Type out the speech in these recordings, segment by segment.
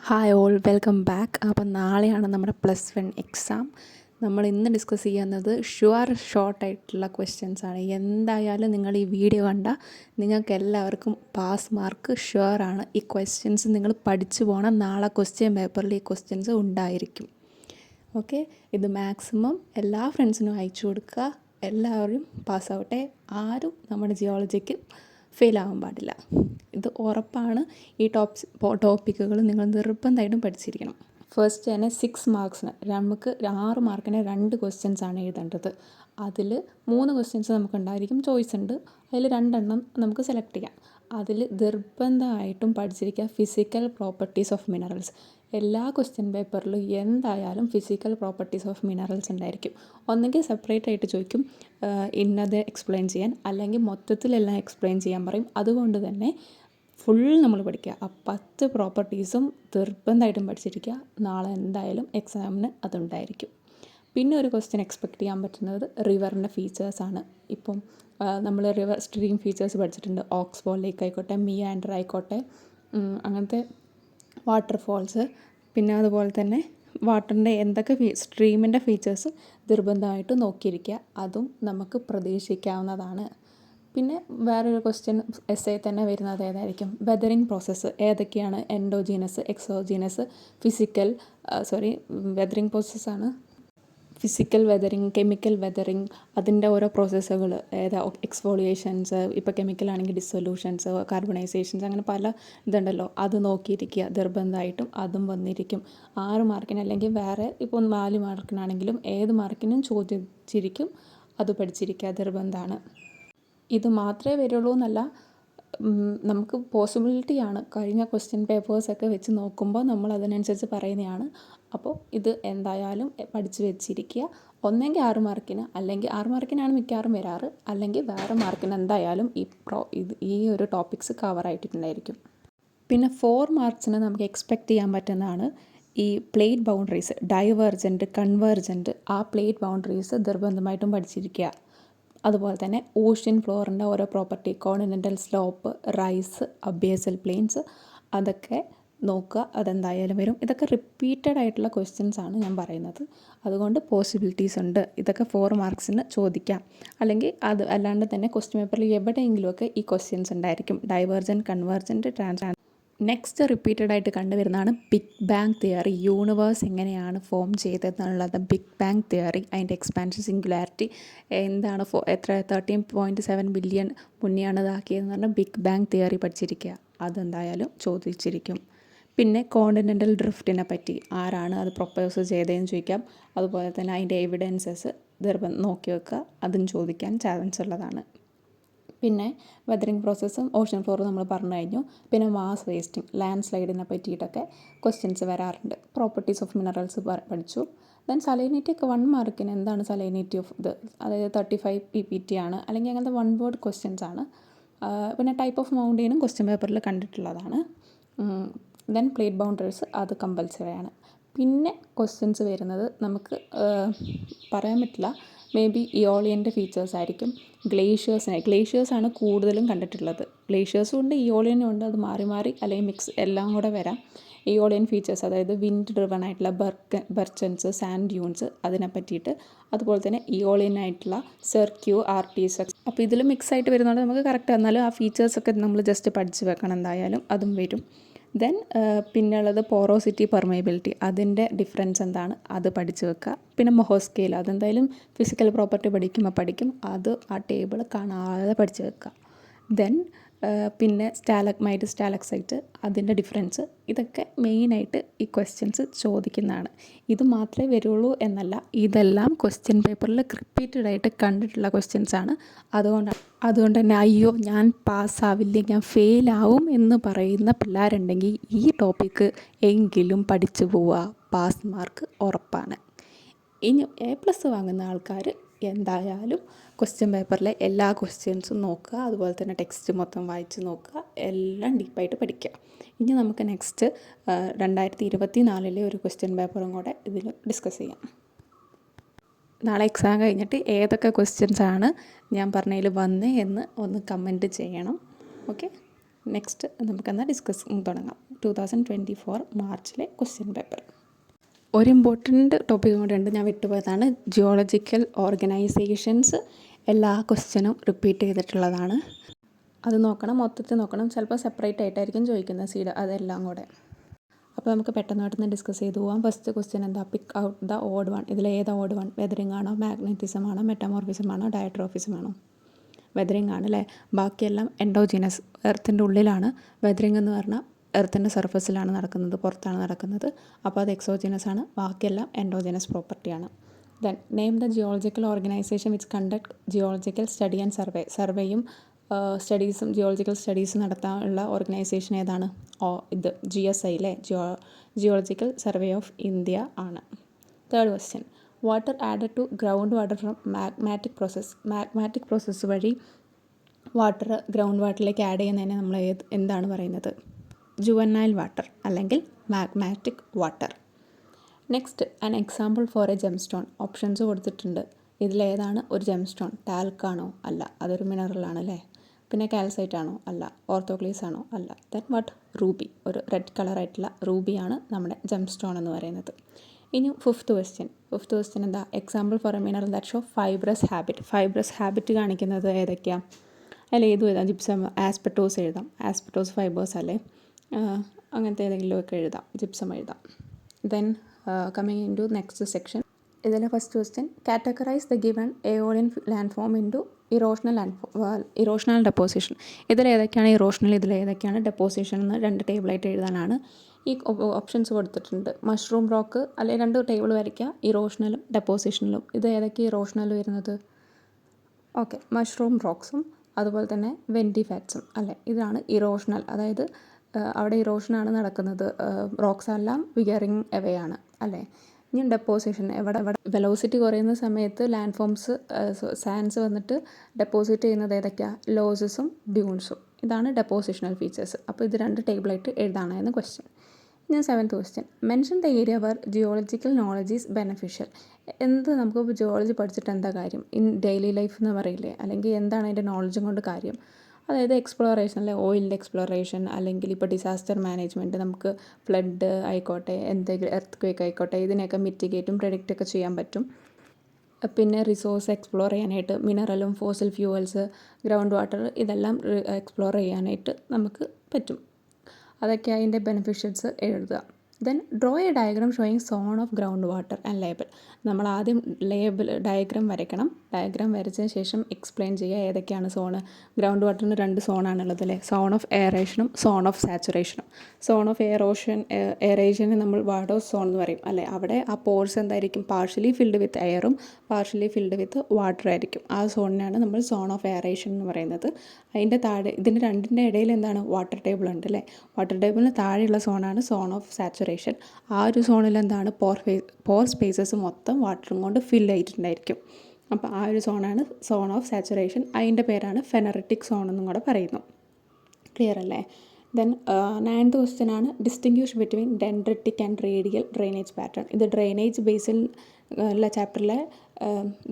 Hi all, welcome back. അപ്പം നാളെയാണ് നമ്മുടെ +1 എക്സാം. നമ്മൾ ഇന്ന് ഡിസ്കസ് ചെയ്യുന്നത് ഷോർട്ടായിട്ടുള്ള ക്വസ്റ്റ്യൻസാണ്. എന്തായാലും നിങ്ങൾ ഈ വീഡിയോ കണ്ടാൽ നിങ്ങൾക്ക് എല്ലാവർക്കും പാസ് മാർക്ക് ഷുവറാണ്. ഈ ക്വസ്റ്റ്യൻസ് നിങ്ങൾ പഠിച്ചു പോകണം. നാളെ ക്വസ്റ്റ്യൻ പേപ്പറിൽ ഈ ക്വസ്റ്റ്യൻസ് ഉണ്ടായിരിക്കും. ഓക്കെ, ഇത് മാക്സിമം എല്ലാ ഫ്രണ്ട്സിനും അയച്ചു കൊടുക്കുക. എല്ലാവരും പാസ്സാവട്ടെ. ആരും നമ്മുടെ ജിയോളജിക്ക് ഫെയിലാവാൻ പാടില്ല. ഇത് ഉറപ്പാണ്. ഈ ടോപ്പിക്കുകൾ നിങ്ങൾ നിർബന്ധമായിട്ടും പഠിച്ചിരിക്കണം. ഫസ്റ്റ് തന്നെ 6 മാർക്സിന് നമുക്ക് 6 മാർക്കിന് 2 ക്വസ്റ്റ്യൻസാണ് എഴുതേണ്ടത്. അതിൽ 3 ക്വസ്റ്റ്യൻസ് നമുക്കുണ്ടായിരിക്കും, ചോയ്സ് ഉണ്ട്. അതിൽ 2 എണ്ണം നമുക്ക് സെലക്ട് ചെയ്യാം. അതിൽ നിർബന്ധമായിട്ടും പഠിച്ചിരിക്കുക ഫിസിക്കൽ പ്രോപ്പർട്ടീസ് ഓഫ് മിനറൽസ്. എല്ലാ ക്വസ്റ്റ്യൻ പേപ്പറിലും എന്തായാലും ഫിസിക്കൽ പ്രോപ്പർട്ടീസ് ഓഫ് മിനറൽസ് ഉണ്ടായിരിക്കും. ഒന്നെങ്കിൽ സെപ്പറേറ്റ് ആയിട്ട് ചോദിക്കും ഇന്നത് എക്സ്പ്ലെയിൻ ചെയ്യാൻ, അല്ലെങ്കിൽ മൊത്തത്തിലെല്ലാം എക്സ്പ്ലെയിൻ ചെയ്യാൻ പറയും. അതുകൊണ്ട് തന്നെ ഫുൾ നമ്മൾ പഠിക്കുക. ആ 10 പ്രോപ്പർട്ടീസും നിർബന്ധമായിട്ടും പഠിച്ചിരിക്കുക. നാളെ എന്തായാലും എക്സാമിന് അതുണ്ടായിരിക്കും. പിന്നെ ഒരു ക്വസ്റ്റ്യൻ എക്സ്പെക്റ്റ് ചെയ്യാൻ പറ്റുന്നത് റിവറിൻ്റെ ഫീച്ചേഴ്സാണ്. ഇപ്പം നമ്മൾ റിവർ സ്ട്രീം ഫീച്ചേഴ്സ് പഠിച്ചിട്ടുണ്ട്. ഓക്സ്ഫോൾ ലേക്ക് ആയിക്കോട്ടെ, മിയാൻഡർ ആയിക്കോട്ടെ, അങ്ങനത്തെ വാട്ടർഫോൾസ്. പിന്നെ അതുപോലെ തന്നെ വാട്ടറിൻ്റെ എന്തൊക്കെ സ്ട്രീമിൻ്റെ ഫീച്ചേഴ്സ് നിർബന്ധമായിട്ട് നോക്കിയിരിക്കുക. അതും നമുക്ക് പ്രതീക്ഷിക്കാവുന്നതാണ്. പിന്നെ വേറൊരു ക്വസ്റ്റ്യൻ എസ്സേ തന്നെ വരുന്നത് ഏതായിരിക്കും, വെതറിങ് പ്രോസസ്സ് ഏതൊക്കെയാണ്, എൻഡോജീനസ്, എക്സോജീനസ്, വെതറിങ് പ്രോസസ്സാണ് ഫിസിക്കൽ വെതറിങ്, കെമിക്കൽ വെതറിങ്, അതിൻ്റെ ഓരോ പ്രോസസ്സുകൾ ഏതാ, എക്സ്ഫോളിയേഷൻസ്, ഇപ്പോൾ കെമിക്കലാണെങ്കിൽ ഡിസൊല്യൂഷൻസ്, കാർബണൈസേഷൻസ്, അങ്ങനെ പല ഇതുണ്ടല്ലോ. അത് നോക്കിയിരിക്കുക നിർബന്ധമായിട്ടും. അതും വന്നിരിക്കും 6 മാർക്കിന്. അല്ലെങ്കിൽ വേറെ ഇപ്പോൾ 4 മാർക്കിനാണെങ്കിലും ഏത് മാർക്കിനും ചോദിച്ചിരിക്കും. അത് പഠിച്ചിരിക്കുക നിർബന്ധമാണ്. ഇത് മാത്രമേ വരുള്ളൂ എന്നല്ല, നമുക്ക് പോസിബിലിറ്റിയാണ്. കഴിഞ്ഞ ക്വസ്റ്റ്യൻ പേപ്പേഴ്സൊക്കെ വെച്ച് നോക്കുമ്പോൾ നമ്മൾ അതിനനുസരിച്ച് പറയുന്നതാണ്. അപ്പോൾ ഇത് എന്തായാലും പഠിച്ച് വെച്ചിരിക്കുക. ഒന്നെങ്കിൽ 6 മാർക്കിന്, അല്ലെങ്കിൽ 6 മാർക്കിനാണ് മിക്കവാറും വരാറ്, അല്ലെങ്കിൽ വേറെ മാർക്കിന് എന്തായാലും ഈ ഒരു ടോപ്പിക്സ് കവർ ആയിട്ടുണ്ടായിരിക്കും. പിന്നെ 4 മാർക്സിന് നമുക്ക് എക്സ്പെക്റ്റ് ചെയ്യാൻ പറ്റുന്നതാണ് ഈ പ്ലേറ്റ് ബൗണ്ടറീസ്, ഡൈവേർജൻറ്റ്, കൺവേർജൻറ്റ്. ആ പ്ലേറ്റ് ബൗണ്ടറീസ് നിർബന്ധമായിട്ടും പഠിച്ചിരിക്കുക. അതുപോലെ തന്നെ ഓഷ്യൻ ഫ്ലോറിൻ്റെ ഓരോ property, continental slope, rise, abyssal plains, അതൊക്കെ നോക്കുക. അതെന്തായാലും വരും. ഇതൊക്കെ റിപ്പീറ്റഡ് ആയിട്ടുള്ള ക്വസ്റ്റ്യൻസ് ആണ് ഞാൻ പറയുന്നത്. അതുകൊണ്ട് പോസിബിലിറ്റീസ് ഉണ്ട്. ഇതൊക്കെ 4 മാർക്സിന് ചോദിക്കാം. അല്ലെങ്കിൽ അത് അല്ലാണ്ട് തന്നെ ക്വസ്റ്റ്യൻ പേപ്പറിൽ എവിടെയെങ്കിലുമൊക്കെ ഈ ക്വസ്റ്റ്യൻസ് ഉണ്ടായിരിക്കും. ഡൈവേർജൻറ്റ്, കൺവേർജൻറ്റ്, നെക്സ്റ്റ് റിപ്പീറ്റഡ് ആയിട്ട് കണ്ടുവരുന്നതാണ് ബിഗ് ബാങ് തിയറി. യൂണിവേഴ്സ് എങ്ങനെയാണ് ഫോം ചെയ്തതെന്നുള്ളത് ബിഗ് ബാങ് തിയറി. അതിൻ്റെ എക്സ്പാൻഷൻ, സിംഗുലാരിറ്റി എന്താണ്, 13.7 ബില്യൺ മുന്നെയാണ് ഇതാക്കിയതെന്ന് പറഞ്ഞാൽ ബിഗ് ബാങ് തിയറി പഠിച്ചിരിക്കുക. അതെന്തായാലും ചോദിച്ചിരിക്കും. പിന്നെ കോണ്ടിനെൻ്റൽ ഡ്രിഫ്റ്റിനെ പറ്റി ആരാണ് അത് പ്രൊപ്പോസ് ചെയ്തതെന്ന് ചോദിക്കാം. അതുപോലെ തന്നെ അതിൻ്റെ എവിഡൻസസ് നോക്കി വെക്കുക. അതും ചോദിക്കാൻ ചാൻസ് ഉള്ളതാണ്. പിന്നെ വെതറിങ് പ്രോസസ്സും ഓഷൻ ഫ്ലോറും നമ്മൾ പറഞ്ഞു കഴിഞ്ഞു. പിന്നെ മാസ് വേസ്റ്റിംഗ്, ലാൻഡ് സ്ലൈഡിനെ പറ്റിയിട്ടൊക്കെ ക്വസ്റ്റ്യൻസ് വരാറുണ്ട്. പ്രോപ്പർട്ടീസ് ഓഫ് മിനറൽസ് പഠിച്ചു. ദെൻ സലൈനിറ്റി ഒക്കെ 1 മാർക്കിന് എന്താണ് സലൈനിറ്റി ഓഫ് ഇത്, അതായത് 35 PPT ആണ്, അല്ലെങ്കിൽ അങ്ങനത്തെ 1 വേർഡ് ക്വസ്റ്റ്യൻസ് ആണ്. പിന്നെ ടൈപ്പ് ഓഫ് മൗണ്ടെയിനും ക്വസ്റ്റ്യൻ പേപ്പറിൽ കണ്ടിട്ടുള്ളതാണ്. ദെൻ പ്ലേറ്റ് ബൗണ്ടറീസ് അത് കമ്പൽസറി ആണ്. പിന്നെ ക്വസ്റ്റ്യൻസ് വരുന്നത് നമുക്ക് പറയാൻ പറ്റില്ല, മേ ബി ഇയോളിയൻ്റെ ഫീച്ചേഴ്സ് ആയിരിക്കും. ഗ്ലേഷ്യേഴ്സാണ് കൂടുതലും കണ്ടിട്ടുള്ളത്. ഗ്ലേഷ്യേഴ്സും ഉണ്ട്, ഇയോളിയനും ഉണ്ട്. അത് മാറി മാറി അല്ലെങ്കിൽ മിക്സ് എല്ലാം കൂടെ വരാം. ഇയോളിയൻ ഫീച്ചേഴ്സ്, അതായത് വിൻഡ് ഡ്രിവൺ ആയിട്ടുള്ള ബർച്ചൻസ്, സാൻഡ് ഡ്യൂൺസ്, അതിനെ പറ്റിയിട്ട്. അതുപോലെ തന്നെ ഇയോളിയൻ ആയിട്ടുള്ള സെർക്യൂ, ആർട്ടിസെക്സ്. അപ്പോൾ ഇതിൽ മിക്സ് ആയിട്ട് വരുന്നതുകൊണ്ട് നമുക്ക് കറക്റ്റ്, എന്നാലും ആ ഫീച്ചേഴ്സൊക്കെ നമ്മൾ ജസ്റ്റ് പഠിച്ച് വെക്കണം. എന്തായാലും അതും വരും. ദെൻ പിന്നെയുള്ളത് പോറോസിറ്റി, പെർമേബിലിറ്റി, അതിൻ്റെ ഡിഫറൻസ് എന്താണ് അത് പഠിച്ച് വെക്കുക. പിന്നെ മൊഹോസ്കെയിൽ, അതെന്തായാലും ഫിസിക്കൽ പ്രോപ്പർട്ടി പഠിക്കുമ്പോൾ പഠിക്കും. അത് ആ ടേബിൾ കാണാതെ പഠിച്ച് വെക്കുക. ദെൻ പിന്നെ സ്റ്റാലഗ്മൈറ്റ്, സ്റ്റാലക്സൈറ്റ്, അതിൻ്റെ ഡിഫറൻസ്. ഇതൊക്കെ മെയിനായിട്ട് ഈ ക്വസ്റ്റ്യൻസ് ചോദിക്കുന്നതാണ്. ഇത് മാത്രമേ വരുള്ളൂ എന്നല്ല, ഇതെല്ലാം ക്വസ്റ്റ്യൻ പേപ്പറിൽ റിപ്പീറ്റഡ് ആയിട്ട് കണ്ടിട്ടുള്ള ക്വസ്റ്റ്യൻസാണ്. അതുകൊണ്ട് തന്നെ അയ്യോ ഞാൻ പാസ്സാവില്ല, ഞാൻ ഫെയിലാവും എന്ന് പറയുന്ന പിള്ളേരുണ്ടെങ്കിൽ ഈ ടോപ്പിക്ക് എങ്കിലും പഠിച്ചു പോവുക. പാസ് മാർക്ക് ഉറപ്പാണ്. ഇനി A+ വാങ്ങുന്ന ആൾക്കാർ എന്തായാലും ക്വസ്റ്റ്യൻ പേപ്പറിലെ എല്ലാ ക്വസ്റ്റ്യൻസും നോക്കുക. അതുപോലെ തന്നെ ടെക്സ്റ്റ് മൊത്തം വായിച്ച് നോക്കുക. എല്ലാം ഡീപ്പായിട്ട് പഠിക്കുക. ഇനി നമുക്ക് നെക്സ്റ്റ് 2024 ഒരു ക്വസ്റ്റ്യൻ പേപ്പറും കൂടെ ഇതിൽ ഡിസ്കസ് ചെയ്യാം. നാളെ എക്സാം കഴിഞ്ഞിട്ട് ഏതൊക്കെ ക്വസ്റ്റ്യൻസാണ് ഞാൻ പറഞ്ഞതിൽ വന്നേ എന്ന് ഒന്ന് കമൻറ്റ് ചെയ്യണം. ഓക്കെ. നെക്സ്റ്റ് നമുക്കെന്നാൽ ഡിസ്കസ് തുടങ്ങാം. 2024 മാർച്ചിലെ ക്വസ്റ്റ്യൻ പേപ്പർ. ഒരു ഇമ്പോർട്ടൻറ്റ് ടോപ്പിക് കൂടെ ഉണ്ട്, ഞാൻ വിട്ടുപോയതാണ്. ജിയോളജിക്കൽ ഓർഗനൈസേഷൻസ് എല്ലാ ക്വസ്റ്റ്യനും റിപ്പീറ്റ് ചെയ്തിട്ടുള്ളതാണ്. അത് നോക്കണം, മൊത്തത്തിൽ നോക്കണം. ചിലപ്പോൾ സെപ്പറേറ്റ് ആയിട്ടായിരിക്കും ചോദിക്കുന്നത് സീഡ്, അതെല്ലാം കൂടെ. അപ്പോൾ നമുക്ക് പെട്ടെന്ന് ഡിസ്കസ് ചെയ്ത് പോകാം. ഫസ്റ്റ് ക്വസ്റ്റ്യൻ എന്താ? Pick out the odd one. ഇതിൽ ഏതാ ഓഡ് വൺ? വെതറിംഗ് ആണോ, മാഗ്നറ്റിസം ആണോ, മെറ്റമോർഫിസം ആണോ, ഡയട്രോഫിസം ആണോ? വെതറിംഗ് ആണ് അല്ലേ. ബാക്കിയെല്ലാം എൻഡോജിനസ്, എർത്തിൻ്റെ ഉള്ളിലാണ്. വെതറിംഗ് എന്ന് പറഞ്ഞാൽ എർത്തിൻ്റെ സർഫസിലാണ് നടക്കുന്നത്, പുറത്താണ് നടക്കുന്നത്. അപ്പോൾ അത് എക്സോജിനസ് ആണ്. ബാക്കിയെല്ലാം എൻഡോജിനസ് പ്രോപ്പർട്ടിയാണ്. Then name the geological organisation which conduct geological study and സർവേയും സ്റ്റഡീസും ജിയോളജിക്കൽ സ്റ്റഡീസ് നടത്താനുള്ള ഓർഗനൈസേഷൻ ഏതാണ്? ഇത് GSI അല്ലേ, ജിയോളജിക്കൽ സർവേ ഓഫ് ഇന്ത്യ ആണ്. Third question, water added to ground water from magmatic process. Magmatic process വഴി water ground വാട്ടറിലേക്ക് add ചെയ്യുന്നതിനെ നമ്മൾ എന്താണ് പറയുന്നത്? ജുവനൈൽ വാട്ടർ അല്ലെങ്കിൽ magmatic water. Next, an example for a gemstone. Options കൊടുത്തിട്ടുണ്ട്. ഇതിലേതാണ് ഒരു ജെംസ്റ്റോൺ? ടാൽക്കാണോ? അല്ല, അതൊരു മിനറലാണ് അല്ലേ. പിന്നെ കാൽസൈറ്റ് ആണോ? അല്ല. ഓർത്തോക്ലീസ് ആണോ? അല്ല. Then what? റൂബി. ഒരു റെഡ് കളറായിട്ടുള്ള റൂബിയാണ് നമ്മുടെ ജെംസ്റ്റോൺ എന്ന് പറയുന്നത്. ഇനി ഫിഫ്ത്ത് ക്വസ്റ്റ്യൻ എന്താ? Example for a mineral that show fibrous habit. Fibrous habit കാണിക്കുന്നത് ഏതൊക്കെയാണ്? അല്ല, ഏതും എഴുതാം. ജിപ്സം, ആസ്പെറ്റോസ് എഴുതാം. ആസ്പെറ്റോസ് ഫൈബേഴ്സ് അല്ലേ, അങ്ങനത്തെ ഏതെങ്കിലുമൊക്കെ എഴുതാം. ജിപ്സം എഴുതാം. Then coming into next section. ഇതിലെ first question, categorise the given aeolian land form into erosional deposition. ഇതിലേതൊക്കെയാണ് ഇറോഷണൽ, ഇതിലേതൊക്കെയാണ് ഡെപ്പോസിഷൻ എന്ന് 2 ടേബിളായിട്ട് എഴുതാനാണ് ഈ ഓപ്ഷൻസ് കൊടുത്തിട്ടുണ്ട്. മഷ്റൂം റോക്ക്, അല്ലെങ്കിൽ 2 ടേബിൾ വരയ്ക്കുക, ഇറോഷണലും ഡെപ്പോസിഷനിലും. ഇത് ഏതൊക്കെ ഇറോഷണൽ വരുന്നത്? ഓക്കെ, മഷ്റൂം റോക്സും അതുപോലെ തന്നെ വെൻറ്റിഫാറ്റ്സും അല്ലേ, ഇതാണ് ഇറോഷണൽ. അതായത് അവിടെ ഇറോഷനാണ് നടക്കുന്നത്, റോക്സ് എല്ലാം വിയറിങ് എവേ ആണ് അല്ലേ. ഇനി ഡെപ്പോസിഷൻ, എവിടെ വെലോസിറ്റി കുറയുന്ന സമയത്ത് ലാൻഡ് ഫോംസ് സാൻഡ്സ് വന്നിട്ട് ഡെപ്പോസിറ്റ് ചെയ്യുന്നത് ഏതൊക്കെയാണ്? ലോസസും ഡ്യൂൺസും. ഇതാണ് ഡെപ്പോസിഷണൽ ഫീച്ചേഴ്സ്. അപ്പോൾ ഇത് 2 ടേബിളായിട്ട് എഴുതാനായിരുന്നു ക്വസ്റ്റ്യൻ. ഇനി 7th question, mention the area where geological knowledge is beneficial. എന്ത് നമുക്ക് ജിയോളജി പഠിച്ചിട്ട് എന്താ കാര്യം? ഇൻ ഡെയിലി ലൈഫ് എന്ന് പറയില്ലേ, അല്ലെങ്കിൽ എന്താണ് അതിൻ്റെ നോളജും കൊണ്ട് കാര്യം? അതായത് എക്സ്പ്ലോറേഷൻ അല്ലെ, ഓയിലിൻ്റെ എക്സ്പ്ലോറേഷൻ, അല്ലെങ്കിൽ ഇപ്പോൾ ഡിസാസ്റ്റർ മാനേജ്മെൻറ്റ്, നമുക്ക് ഫ്ലഡ് ആയിക്കോട്ടെ, എന്തെങ്കിലും എർത്ത് ക്വേക്ക് ആയിക്കോട്ടെ, ഇതിനെയൊക്കെ മിറ്റിഗേറ്റും പ്രെഡിക്റ്റൊക്കെ ചെയ്യാൻ പറ്റും. പിന്നെ റിസോഴ്സ് എക്സ്പ്ലോർ ചെയ്യാനായിട്ട് മിനറലും ഫോസിൽ ഫ്യൂവൽസ്, ഗ്രൗണ്ട് വാട്ടർ, ഇതെല്ലാം എക്സ്പ്ലോർ ചെയ്യാനായിട്ട് നമുക്ക് പറ്റും. അതൊക്കെ അതിൻ്റെ ബെനിഫിഷ്യൽസ് എഴുതുക. Then draw A diagram showing zone of ground water and label. നമ്മൾ ആദ്യം ഡയഗ്രാം വരയ്ക്കണം. ഡയഗ്രാം വരച്ചതിന് ശേഷം എക്സ്പ്ലെയിൻ ചെയ്യുക ഏതൊക്കെയാണ് സോണ്. ഗ്രൗണ്ട് വാട്ടറിന് 2 സോണാണുള്ളത് അല്ലേ, സോൺ ഓഫ് എയറേഷനും സോൺ ഓഫ് സാച്ചുറേഷനും. സോൺ ഓഫ് എയറേഷന് നമ്മൾ വാഡോസ് സോൺ എന്ന് പറയും അല്ലേ. അവിടെ ആ പോർസ് എന്തായിരിക്കും? പാർഷ്യലി ഫിൽഡ് വിത്ത് എയറും പാർഷ്യലി ഫിൽഡ് വിത്ത് വാട്ടർ ആയിരിക്കും. ആ സോണിനാണ് നമ്മൾ സോൺ ഓഫ് എയറേഷൻ എന്ന് പറയുന്നത്. അതിൻ്റെ താഴെ, ഇതിൻ്റെ 2ൻ്റെ ഇടയിൽ എന്താണ്? വാട്ടർ ടേബിൾ ഉണ്ട് അല്ലേ. വാട്ടർ ടേബിളിന് താഴെയുള്ള സോണാണ് സോൺ ഓഫ് സാച്ചുറേഷൻ. ആ ഒരു സോണിൽ എന്താണ്? പോർ സ്പേസസ് മൊത്തം വാട്ടറും കൊണ്ട് ഫിൽ ആയിട്ടുണ്ടായിരിക്കും. അപ്പോൾ ആ ഒരു സോണാണ് സോൺ ഓഫ് സാച്ചുറേഷൻ. അതിൻ്റെ പേരാണ് ഫെനറിറ്റിക് സോൺ എന്നും കൂടെ പറയുന്നു. ക്ലിയർ അല്ലേ? ദെൻ 9th ക്വസ്റ്റ്യൻ ആണ്, distinguish between dendritic and radial drainage pattern. ഇത് ഡ്രെയിനേജ് ബേസിൽ ഉള്ള ചാപ്റ്ററിലെ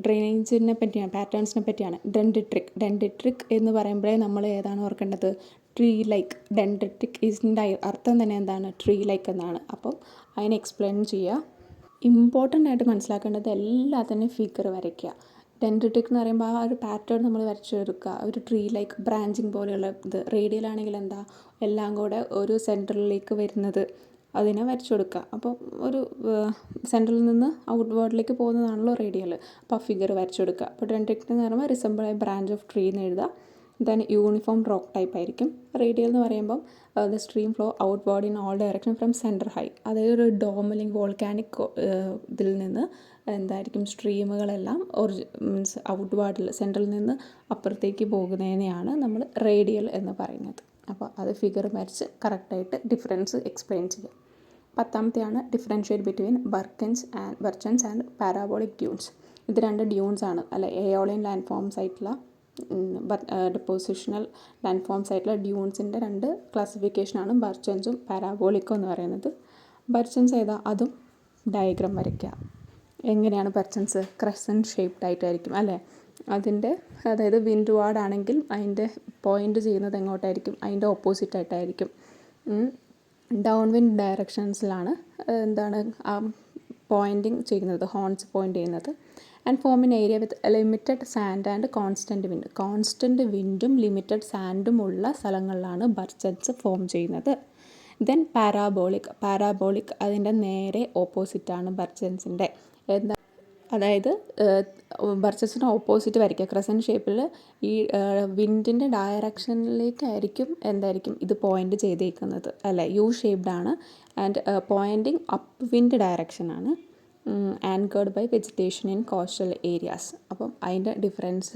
ഡ്രെയിനേജിനെ പറ്റിയാണ്, പാറ്റേൺസിനെ പറ്റിയാണ്. ഡെൻഡ്രിട്രിക് എന്ന് പറയുമ്പോഴേ നമ്മൾ ഏതാണ് ഓർക്കേണ്ടത്? Tree like. ഡെൻഡ്രിറ്റിക് ഇതിൻ്റെ അർത്ഥം തന്നെ എന്താണ്? ട്രീ ലൈക്ക് എന്നാണ്. അപ്പം അതിനെ എക്സ്പ്ലെയിൻ ചെയ്യുക. ഇമ്പോർട്ടൻ്റ് ആയിട്ട് മനസ്സിലാക്കേണ്ടത് എല്ലാത്തിനും ഫിഗർ വരയ്ക്കുക. ഡെൻഡ്രിറ്റിക് എന്ന് പറയുമ്പോൾ ആ ഒരു പാറ്റേൺ നമ്മൾ വരച്ചെടുക്കുക. ഒരു ട്രീ ലൈക്ക് ബ്രാഞ്ചിങ് പോലെയുള്ള ഇത്. റേഡിയൽ ആണെങ്കിൽ എന്താ? എല്ലാം കൂടെ ഒരു സെൻറ്ററിലേക്ക് വരുന്നത്, അതിനെ വരച്ചു കൊടുക്കുക. അപ്പോൾ ഒരു സെൻറ്ററിൽ നിന്ന് ഔട്ട്വേർഡിലേക്ക് പോകുന്നതാണല്ലോ റേഡിയൽ. അപ്പോൾ ആ ഫിഗർ വരച്ചു കൊടുക്കുക. അപ്പോൾ ഡെൻഡ്രിറ്റിക് എന്ന് പറയുമ്പോൾ resemble A branch of tree എന്ന് എഴുതുക. ദെൻ യൂണിഫോം റോക്ക് ടൈപ്പ് ആയിരിക്കും. റേഡിയൽ എന്ന് പറയുമ്പം the stream flow outward in all direction from centre high. അതായത് ഒരു ഡോം അല്ലെങ്കിൽ വോൾക്കാനിക് ഇതിൽ നിന്ന് എന്തായിരിക്കും? സ്ട്രീമുകളെല്ലാം മീൻസ് ഔട്ട്വേർഡിൽ സെൻറ്ററിൽ നിന്ന് അപ്പുറത്തേക്ക് പോകുന്നതിനെയാണ് നമ്മൾ റേഡിയൽ എന്ന് പറയുന്നത്. അപ്പോൾ അത് ഫിഗർ വരച്ച് കറക്റ്റായിട്ട് ഡിഫറൻസ് എക്സ്പ്ലെയിൻ ചെയ്യുക. 10ാമത്തെയാണ് differentiate between barchans and parabolic dunes. ഇത് 2 ഡ്യൂൺസ് ആണ് അല്ലെ. എയോളിയൻ ലാൻഡ് ഫോംസ് ആയിട്ടുള്ള ഡെപ്പോസിഷണൽ ലാൻഡ് ഫോംസ് ആയിട്ടുള്ള ഡ്യൂൺസിൻ്റെ 2 ക്ലാസിഫിക്കേഷനാണ് ബർച്ചൻസും പാരാബോളിക്കും എന്ന് പറയുന്നത്. ബർച്ചൻസ് ഏതാ? അതും ഡയഗ്രാം വരയ്ക്കുക. എങ്ങനെയാണ് ബർച്ചൻസ്? ക്രസൻറ്റ് ഷേപ്ഡ് ആയിട്ടായിരിക്കും അല്ലേ. അതിൻ്റെ അതായത് വിൻഡ് വാർഡ് ആണെങ്കിൽ അതിൻ്റെ പോയിൻ്റ് ചെയ്യുന്നത് എങ്ങോട്ടായിരിക്കും, അതിൻ്റെ ഓപ്പോസിറ്റ് ആയിട്ടായിരിക്കും. ഡൗൺ വിൻഡ് ഡയറക്ഷൻസിലാണ് എന്താണ് ആ പോയിൻറ്റിങ് ചെയ്യുന്നത്, ഹോൺസ് പോയിൻ്റ് ചെയ്യുന്നത്. And form in area with limited sand and constant wind. Constant വിൻഡും ലിമിറ്റഡ് സാൻഡും ഉള്ള സ്ഥലങ്ങളിലാണ് ബർച്ചൻസ് ഫോം ചെയ്യുന്നത്. ദെൻ പാരാബോളിക് അതിൻ്റെ നേരെ ഓപ്പോസിറ്റാണ് ബർച്ചൻസിൻ്റെ. എന്താ അതായത് ബർച്ചൻസിന് ഓപ്പോസിറ്റ് വരയ്ക്കുക. ക്രസൻറ്റ് ഷേപ്പിൽ ഈ വിൻഡിൻ്റെ ഡയറക്ഷനിലേക്കായിരിക്കും എന്തായിരിക്കും ഇത് പോയിൻ്റ് ചെയ്തേക്കുന്നത്, അല്ലേ? യു ഷേപ്ഡ് ആണ് ആൻഡ് പോയിൻറ്റിങ് അപ്പ് വിൻഡ് ഡയറക്ഷനാണ്. Anchored by vegetation in coastal areas. അപ്പം അതിൻ്റെ ഡിഫറൻസ്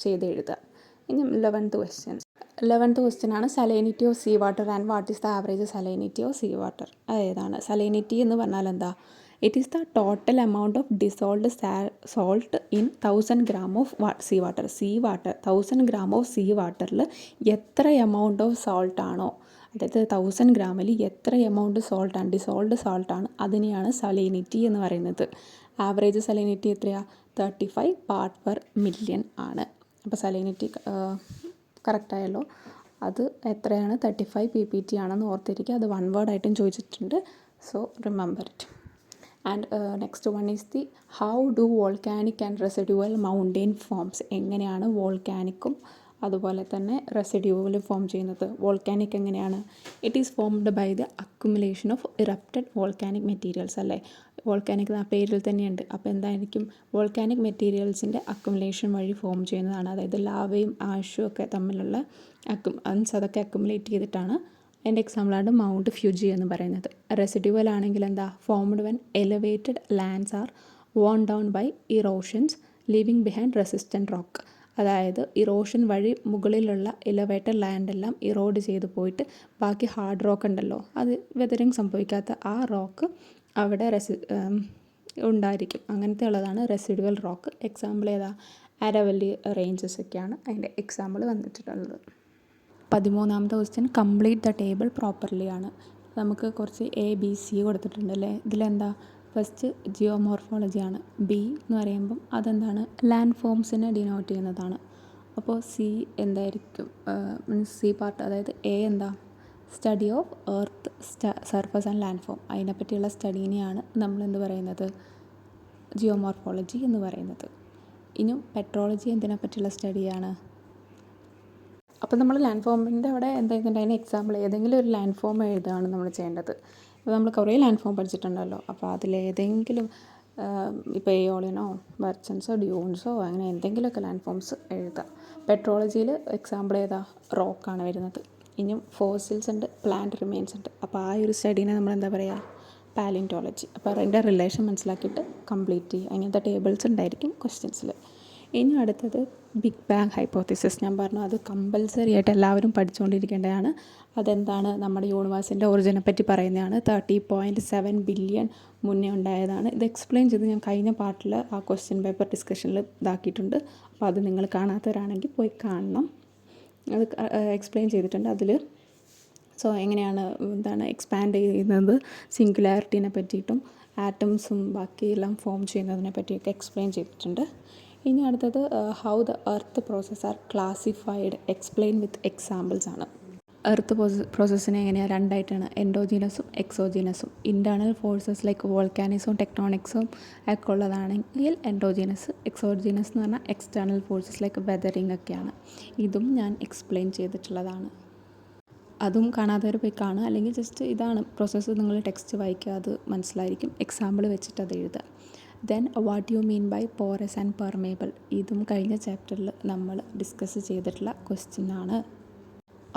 ചെയ്ത് എഴുതുക. ഇനി 11th ക്വസ്റ്റ്യൻ ആണ് salinity of sea water and what is the average salinity of sea water. അതേതാണ് സലൈനിറ്റി എന്ന് പറഞ്ഞാൽ എന്താ? It is the total amount of dissolved salt in 1000 gram of sea water. 1000 gram of sea വാട്ടറിൽ എത്ര amount of സോൾട്ടാണോ, അതായത് 1000 ഗ്രാമിൽ എത്ര amount സോൾട്ടാണ്, dissolved സോൾട്ടാണ്, അതിനെയാണ് salinity എന്ന് പറയുന്നത്. ആവറേജ് സലൈനിറ്റി എത്രയാണ്? 35 part/million ആണ്. അപ്പോൾ സലൈനിറ്റി കറക്റ്റായല്ലോ. അത് എത്രയാണ്? 35 ppt ആണെന്ന് ഓർത്തിരിക്കുക. അത് 1 word ആയിട്ടും ചോദിച്ചിട്ടുണ്ട്. So remember it. And next one is the how do volcanic and residual mountain forms. എങ്ങനെയാണ് വോൾക്കാനിക്കും അതുപോലെ തന്നെ റെസിഡ്യൂവൽ ഫോം ചെയ്യുന്നത്? വോൾക്കാനിക് എങ്ങനെയാണ്? It is formed by the accumulation of erupted volcanic materials, അല്ലേ? വോൾക്കാനിക് ആ പേരിൽ തന്നെയുണ്ട്. അപ്പോൾ എന്തായിരിക്കും? വോൾക്കാനിക് മെറ്റീരിയൽസിൻ്റെ അക്യുമുലേഷൻ വഴി ഫോം ചെയ്യുന്നതാണ്. അതായത് ലാവയും ആഷും ഒക്കെ തമ്മിലുള്ള അതൊക്കെ അക്യുമുലേറ്റ് ചെയ്തിട്ടാണ്. അതിൻ്റെ എക്സാമ്പിളാണ് മൗണ്ട് ഫ്യൂജി എന്ന് പറയുന്നത്. റെസിഡ്യുവൽ ആണെങ്കിൽ എന്താ? Formed when elevated lands are worn down by erosions leaving behind resistant rock. അതായത് ഇറോഷൻ വഴി മുകളിലുള്ള എലിവേറ്റഡ് ലാൻഡെല്ലാം ഇറോഡ് ചെയ്ത് പോയിട്ട് ബാക്കി ഹാർഡ് റോക്ക് ഉണ്ടല്ലോ, അത് വെതറിങ് സംഭവിക്കാത്ത ആ റോക്ക് അവിടെ ഉണ്ടായിരിക്കും. അങ്ങനത്തെ ഉള്ളതാണ് റെസിഡ്യുവൽ റോക്ക്. എക്സാമ്പിൾ ഏതാ? അരവല്ലി റേഞ്ചസ് ഒക്കെയാണ് അതിൻ്റെ എക്സാമ്പിൾ വന്നിട്ടുള്ളത്. 13th question complete the table properly ആണ്. നമുക്ക് കുറച്ച് ABC കൊടുത്തിട്ടുണ്ടല്ലേ. ഇതിലെന്താ? ഫസ്റ്റ് ജിയോമോർഫോളജിയാണ്. ബി എന്ന് പറയുമ്പം അതെന്താണ്? ലാൻഡ് ഫോംസിനെ ഡിനോട്ട് ചെയ്യുന്നതാണ്. അപ്പോൾ സി എന്തായിരിക്കും? മീൻസ് സി പാർട്ട്, അതായത് എ എന്താ? Study of earth surface and land form. അതിനെപ്പറ്റിയുള്ള സ്റ്റഡീനെയാണ് നമ്മൾ എന്ത് പറയുന്നത്? ജിയോമോർഫോളജി എന്ന് പറയുന്നത്. ഇനിയും പെട്രോളജി എന്തിനെ പറ്റിയുള്ള സ്റ്റഡിയാണ്? അപ്പോൾ നമ്മൾ ലാൻഡ് ഫോമിൻ്റെ അവിടെ എന്തായിരുന്നു? അതിന് എക്സാമ്പിൾ ഏതെങ്കിലും ഒരു ലാൻഡ് ഫോം എഴുതുകയാണ് നമ്മൾ ചെയ്യേണ്ടത്. അപ്പോൾ നമ്മൾ കുറേ ലാൻഡ് ഫോം പഠിച്ചിട്ടുണ്ടല്ലോ. അപ്പോൾ അതിലേതെങ്കിലും ഇപ്പോൾ എയോളിനോ ബർച്ചൻസോ ഡ്യൂൺസോ അങ്ങനെ എന്തെങ്കിലുമൊക്കെ ലാൻഡ് ഫോംസ് എഴുതുക. പെട്രോളജിയിൽ എക്സാമ്പിൾ ഏതാ? റോക്കാണ് വരുന്നത്. ഇനിയും ഫോസിൽസ് ഉണ്ട്, പ്ലാന്റ് റിമെയിൻസ് ഉണ്ട്. അപ്പോൾ ആ ഒരു സ്റ്റഡീനെ നമ്മൾ എന്താ പറയുക? പാലിയോntology. അപ്പോൾ അതിൻ്റെ റിലേഷൻ മനസ്സിലാക്കിയിട്ട് കംപ്ലീറ്റ് ചെയ്യുക. അങ്ങനത്തെ ടേബിൾസ് ഉണ്ടായിരിക്കും ക്വസ്റ്റ്യൻസിൽ. ഇനി അടുത്തത് ബിഗ് ബാങ് ഹൈപ്പോത്തിസിസ്. ഞാൻ പറഞ്ഞു അത് കമ്പൽസറി ആയിട്ട് എല്ലാവരും പഠിച്ചുകൊണ്ടിരിക്കേണ്ടതാണ്. അതെന്താണ്? നമ്മുടെ യൂണിവേഴ്സിൻ്റെ ഒറിജിനെ പറ്റി പറയുന്നതാണ്. 30.7 ബില്യൺ മുന്നേ ഉണ്ടായതാണ്. ഇത് എക്സ്പ്ലെയിൻ ചെയ്ത് ഞാൻ കഴിഞ്ഞ പാർട്ടിൽ ആ ക്വസ്റ്റ്യൻ പേപ്പർ ഡിസ്കഷനിൽ ഇതാക്കിയിട്ടുണ്ട്. അപ്പോൾ അത് നിങ്ങൾ കാണാത്തവരാണെങ്കിൽ പോയി കാണണം. അത് എക്സ്പ്ലെയിൻ ചെയ്തിട്ടുണ്ട് അതിൽ. സോ എങ്ങനെയാണ് എന്താണ് എക്സ്പാൻഡ് ചെയ്യുന്നത്, സിംഗുലാരിറ്റീനെ പറ്റിയിട്ടും ആറ്റംസും ബാക്കിയെല്ലാം ഫോം ചെയ്യുന്നതിനെ പറ്റിയൊക്കെ എക്സ്പ്ലെയിൻ ചെയ്തിട്ടുണ്ട്. ഇനി അടുത്തത് how the earth process R classified explain with examples ആണ്. എർത്ത് പ്രോസസ്സിനെ എങ്ങനെയാണ്? രണ്ടായിട്ടാണ്, എൻഡോജീനസും എക്സോജീനസും. ഇൻറ്റേർണൽ ഫോഴ്സസ് ലൈക്ക് വോൾക്കാനിക്സും ടെക്ടോണിക്സും ഒക്കെ ഉള്ളതാണെങ്കിൽ എൻഡോജീനസ്. എക്സോജീനസ് എന്ന് പറഞ്ഞാൽ എക്സ്റ്റേർണൽ ഫോഴ്സസ് ലൈക്ക് വെതറിങ് ഒക്കെയാണ്. ഇതും ഞാൻ എക്സ്പ്ലെയിൻ ചെയ്തിട്ടുള്ളതാണ്. അതും കാണാത്തവർ പോയി കാണുക. അല്ലെങ്കിൽ ജസ്റ്റ് ഇതാണ് പ്രോസസ്സ്, നിങ്ങൾ ടെക്സ്റ്റ് വായിക്കുക, അത് മനസ്സിലായിരിക്കും. എക്സാമ്പിൾ വെച്ചിട്ട് അത് എഴുതുക. Then what you mean by porous and permeable. ഇതും കഴിഞ്ഞ ചാപ്റ്ററിൽ നമ്മൾ ഡിസ്കസ് ചെയ്തിട്ടുള്ള ക്വസ്റ്റ്യൻ ആണ്.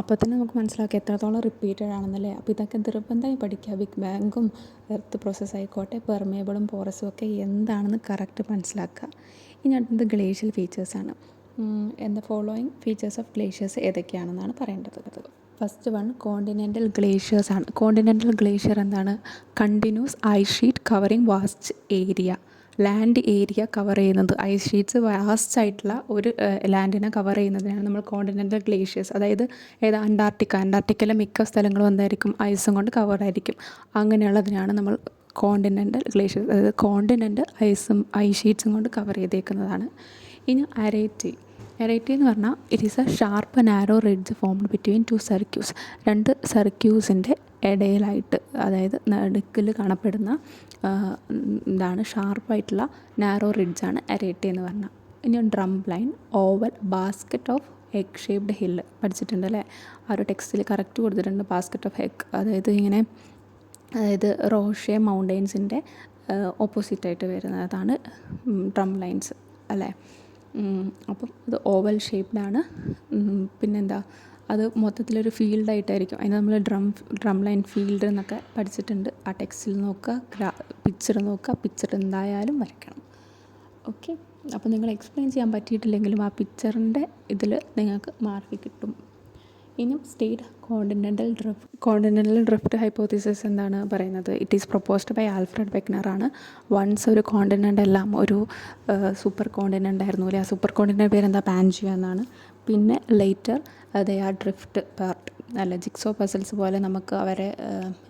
അപ്പോൾ തന്നെ നമുക്ക് മനസ്സിലാക്കുക എത്രത്തോളം റിപ്പീറ്റഡ് ആണെന്നല്ലേ. അപ്പോൾ ഇതൊക്കെ നിർബന്ധമായി പഠിക്കുക. ബിഗ് ബാങ്കും എർത്ത് പ്രോസസ്സ് ആയിക്കോട്ടെ, പെർമേബിളും പോറസും ഒക്കെ എന്താണെന്ന് കറക്റ്റ് മനസ്സിലാക്കുക. ഇനി അടുത്തത് ഗ്ലേഷ്യൽ ഫീച്ചേഴ്സാണ്. എന്താ ഫോളോയിങ് ഫീച്ചേഴ്സ് ഓഫ് ഗ്ലേഷ്യേഴ്സ് ഏതൊക്കെയാണെന്നാണ് പറയേണ്ടത്. ഫസ്റ്റ് വൺ കോണ്ടിനെൻ്റൽ ഗ്ലേഷ്യേഴ്സ് ആണ്. കോണ്ടിനെൻ്റൽ ഗ്ലേഷ്യർ എന്താണ്? Continuous ice sheet covering vast area. Land area cover ചെയ്യുന്നത്, ഐസ് ഷീറ്റ്സ് വാസ്റ്റ് ആയിട്ടുള്ള ഒരു ലാൻഡിനെ കവർ ചെയ്യുന്നതിനാണ് നമ്മൾ കോണ്ടിനെൻ്റൽ ഗ്ലേഷ്യേഴ്സ്. അതായത് അന്റാർട്ടിക്കയിലെ മിക്ക സ്ഥലങ്ങളും എന്തായിരിക്കും? ഐസും കൊണ്ട് കവറായിരിക്കും. അങ്ങനെയുള്ളതിനാണ് നമ്മൾ കോണ്ടിനെൻ്റൽ ഗ്ലേഷ്യർസ്, അതായത് കോണ്ടിനെൻ്റ് ഐസ് ഷീറ്റ്സും കൊണ്ട് കവർ ചെയ്തേക്കുന്നതാണ്. ഇനി അരേറ്റി എന്ന് പറഞ്ഞാൽ it is A sharp narrow ridge formed between two സർക്യൂസ്. രണ്ട് സർക്യൂസിൻ്റെ ഇടയിലായിട്ട്, അതായത് നടുക്കിൽ കാണപ്പെടുന്ന ഇതാണ് ഷാർപ്പായിട്ടുള്ള നാരോ റിഡ്ജാണ് അരേറ്റി എന്ന് പറഞ്ഞാൽ. ഇനി drum line, oval, basket of egg shaped hill പഠിച്ചിട്ടുണ്ട് അല്ലേ? ആ ഒരു ടെക്സ്റ്റിൽ കറക്റ്റ് കൊടുത്തിട്ടുണ്ട്, ബാസ്ക്കറ്റ് ഓഫ് എഗ്. അതായത് റോഷെ മൗണ്ടെയ്ൻസിൻ്റെ ഓപ്പോസിറ്റായിട്ട് വരുന്നതാണ് ഡ്രം ലൈൻസ് അല്ലേ? അപ്പം അത് ഓവൽ ഷേപ്ഡാണ്. പിന്നെന്താ, അത് മൊത്തത്തിലൊരു ഫീൽഡായിട്ടായിരിക്കും. അതിന് നമ്മൾ ഡ്രം ലൈൻ ഫീൽഡ് എന്നൊക്കെ പഠിച്ചിട്ടുണ്ട്. ആ ടെക്സ്റ്റിൽ നോക്കുക, പിക്ചർ എന്തായാലും വരയ്ക്കണം. ഓക്കെ, അപ്പോൾ നിങ്ങൾ എക്സ്പ്ലെയിൻ ചെയ്യാൻ പറ്റിയിട്ടില്ലെങ്കിലും ആ പിക്ചറിൻ്റെ ഇതിൽ നിങ്ങൾക്ക് മാർക്ക് കിട്ടും. ഇനി സ്റ്റേറ്റ് കോണ്ടിനെൻ്റൽ ഡ്രിഫ്റ്റ് ഹൈപ്പോത്തിസിസ് എന്താണ് പറയുന്നത്? It is proposed by Alfred Wegener ആണ്. വൺസ് ഒരു കോണ്ടിനെൻ്റ് എല്ലാം ഒരു സൂപ്പർ കോണ്ടിനെൻ്റ് ആയിരുന്നു അല്ലേ? ആ സൂപ്പർ കോണ്ടിനെൻ്റ് പേരെന്താ? പാൻജിയ എന്നാണ്. പിന്നെ later they are drift part അല്ല, ജിക്സോ പസിൽസ് പോലെ നമുക്ക് അവരെ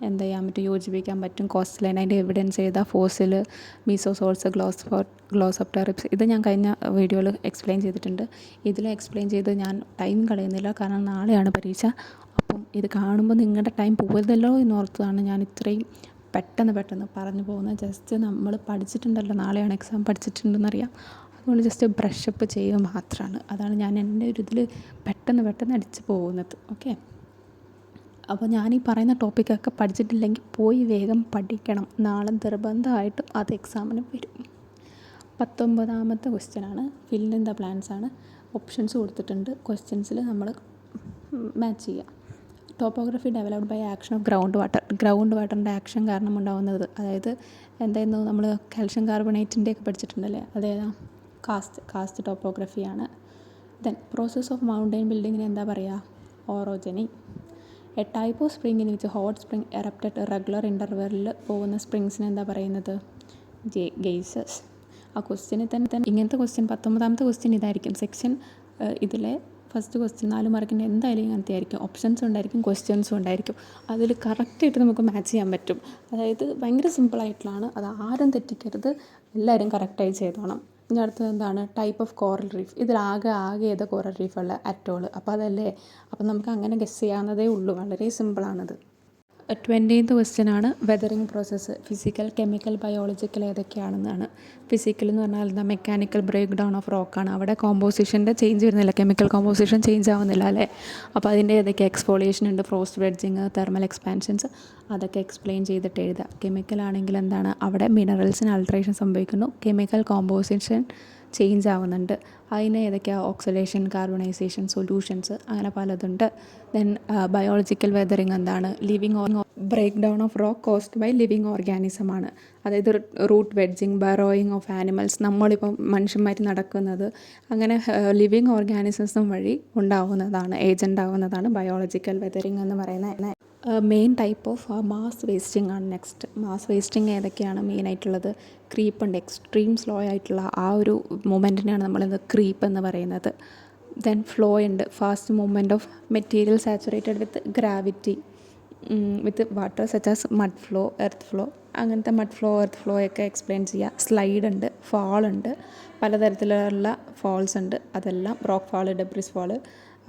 എന്ത് ചെയ്യാൻ പറ്റും? യോജിപ്പിക്കാൻ പറ്റും. കോസ്റ്റ് ലൈൻ, അതിൻ്റെ എവിഡൻസ് ചെയ്ത ഫോസിൽ, മീസോസോൾസ്, ഗ്ലോസോപ്റ്ററിപ്സ്, ഇത് ഞാൻ കഴിഞ്ഞ വീഡിയോയിൽ എക്സ്പ്ലെയിൻ ചെയ്തിട്ടുണ്ട്. ഇതിൽ എക്സ്പ്ലെയിൻ ചെയ്ത് ഞാൻ ടൈം കളയുന്നില്ല, കാരണം നാളെയാണ് പരീക്ഷ. അപ്പം ഇത് കാണുമ്പോൾ നിങ്ങളുടെ ടൈം പോകരുതല്ലോ എന്നോർത്താണ് ഞാൻ ഇത്രയും പെട്ടെന്ന് പറഞ്ഞു പോകുന്നത്. ജസ്റ്റ് നമ്മൾ പഠിച്ചിട്ടുണ്ടല്ലോ, നാളെയാണ് എക്സാം, പഠിച്ചിട്ടുണ്ടെന്നറിയാം. അതുകൊണ്ട് ജസ്റ്റ് ബ്രഷപ്പ് ചെയ്യുക മാത്രമാണ്. അതാണ് ഞാൻ എൻ്റെ ഒരു ഇതിൽ പെട്ടെന്ന് അടിച്ച് പോകുന്നത്. ഓക്കെ, അപ്പോൾ ഞാൻ ഈ പറയുന്ന ടോപ്പിക്കൊക്കെ പഠിച്ചിട്ടില്ലെങ്കിൽ പോയി വേഗം പഠിക്കണം. നാളെ നിർബന്ധമായിട്ടും അത് എക്സാമിന് വരും. 19ാമത്തെ ക്വസ്റ്റ്യനാണ്. ഫിൽ ഇൻ ദ ബ്ലാങ്ക്സ് ആണ്. ഓപ്ഷൻസ് കൊടുത്തിട്ടുണ്ട്. ക്വസ്റ്റ്യൻസിൽ നമ്മൾ മാച്ച് ചെയ്യുക. Topography developed by action of ground വാട്ടറിൻ്റെ ആക്ഷൻ കാരണം ഉണ്ടാകുന്നത്, അതായത് എന്തായിരുന്നു, നമ്മൾ കാൽഷ്യം കാർബണേറ്റിൻ്റെ ഒക്കെ പഠിച്ചിട്ടുണ്ടല്ലേ? അതേതാ? കാസ്റ്റ് ടോപ്പോഗ്രഫിയാണ്. ദെൻ പ്രോസസ് ഓഫ് മൗണ്ടെയിൻ ബിൽഡിങ്ങിന് എന്താ പറയുക? Orogeny. A type of spring in which hot spring erupted regular ഇൻ്റർവെല്ലിൽ പോകുന്ന സ്പ്രിങ്സിന് എന്താ പറയുന്നത്? ഗെയ്സസ്. ആ ക്വസ്റ്റ്യന് തന്നെ ഇങ്ങനത്തെ ക്വസ്റ്റ്യൻ 19ാമത്തെ ക്വസ്റ്റ്യൻ ഇതായിരിക്കും. സെക്ഷൻ ഇതിലെ ഫസ്റ്റ് ക്വസ്റ്റ്യൻ 4 മാർക്കിൻ്റെ എന്തായാലും ഇങ്ങനത്തെ ആയിരിക്കും. ഓപ്ഷൻസും ഉണ്ടായിരിക്കും, ക്വസ്റ്റ്യൻസും ഉണ്ടായിരിക്കും. അതിൽ കറക്റ്റായിട്ട് നമുക്ക് മാച്ച് ചെയ്യാൻ പറ്റും. അതായത് ഭയങ്കര സിമ്പിളായിട്ടുള്ളതാണ്. അത് ആരും തെറ്റിക്കരുത്, എല്ലാവരും കറക്റ്റായി ചെയ്തോണം. ഇനി അടുത്തത് എന്താണ്? Type of coral reef. ഇതിലാകെ ഏത് കോറൽ റീഫുള്ള അറ്റോൾ. അപ്പോൾ അതല്ലേ, അപ്പം നമുക്ക് അങ്ങനെ ഗസ് ചെയ്യാവുന്നതേ ഉള്ളൂ. വളരെ സിമ്പിളാണത്. 20th ക്വസ്റ്റ്യനാണ്. Weathering process physical, chemical, biological ഏതൊക്കെയാണെന്നാണ്. ഫിസിക്കൽ എന്ന് പറഞ്ഞാൽ എന്താ? മെക്കാനിക്കൽ ബ്രേക്ക് ഡൗൺ ഓഫ് റോക്കാണ്. അവിടെ കോമ്പോസിഷൻ്റെ ചേഞ്ച് വരുന്നില്ല, കെമിക്കൽ കോമ്പോസിഷൻ ചേഞ്ച് ആവുന്നില്ല അല്ലേ? അപ്പോൾ അതിൻ്റെ ഏതൊക്കെ? എക്സ്ഫോളിയേഷൻ ഉണ്ട്, ഫ്രോസ്റ്റ് വെഡ്ജിങ്, തെർമൽ എക്സ്പാൻഷൻസ്, അതൊക്കെ എക്സ്പ്ലെയിൻ ചെയ്തിട്ട് എഴുതുക. കെമിക്കൽ ആണെങ്കിൽ എന്താണ്? അവിടെ മിനറൽസിന് അൾട്രേഷൻ സംഭവിക്കുന്നു, കെമിക്കൽ കോമ്പോസിഷൻ ചേഞ്ച് ആവുന്നുണ്ട്. അതിന് ഏതൊക്കെയാണ്? ഓക്സിഡേഷൻ, കാർബണൈസേഷൻ, സൊല്യൂഷൻസ്, അങ്ങനെ പലതുണ്ട്. ദെൻ ബയോളജിക്കൽ വെതറിങ് എന്താണ്? Break down of rock caused by living organism ആണ്. അതായത് root wedging, burrowing of animals, നമ്മളിപ്പം മനുഷ്യന്മാർ നടക്കുന്നത്, അങ്ങനെ ലിവിങ് ഓർഗാനിസംസും വഴി ഉണ്ടാവുന്നതാണ്, ഏജൻ്റ് ആവുന്നതാണ് ബയോളജിക്കൽ വെതറിങ് എന്ന് പറയുന്നത്. Main type of mass wasting ആണ് നെക്സ്റ്റ്. മാസ് വേസ്റ്റിംഗ് ഏതൊക്കെയാണ് മെയിനായിട്ടുള്ളത്? ക്രീപ്പ് ഉണ്ട്, എക്സ്ട്രീം സ്ലോ ആയിട്ടുള്ള ആ ഒരു മൂമെൻറ്റിനെയാണ് നമ്മളിത് ക്രീപ്പ് എന്ന് പറയുന്നത്. ദെൻ ഫ്ലോ ഉണ്ട്, fast movement of material saturated with gravity with water such as mud flow, earth flow, അങ്ങനത്തെ മഡ് ഫ്ലോ, എർത്ത് ഫ്ലോ ഒക്കെ എക്സ്പ്ലെയിൻ ചെയ്യുക. സ്ലൈഡ് ഉണ്ട്, ഫാൾ ഉണ്ട്, പലതരത്തിലുള്ള ഫാൾസ് ഉണ്ട്, അതെല്ലാം റോക്ക് ഫാൾ, ഡെബ്രിസ് ഫാൾ,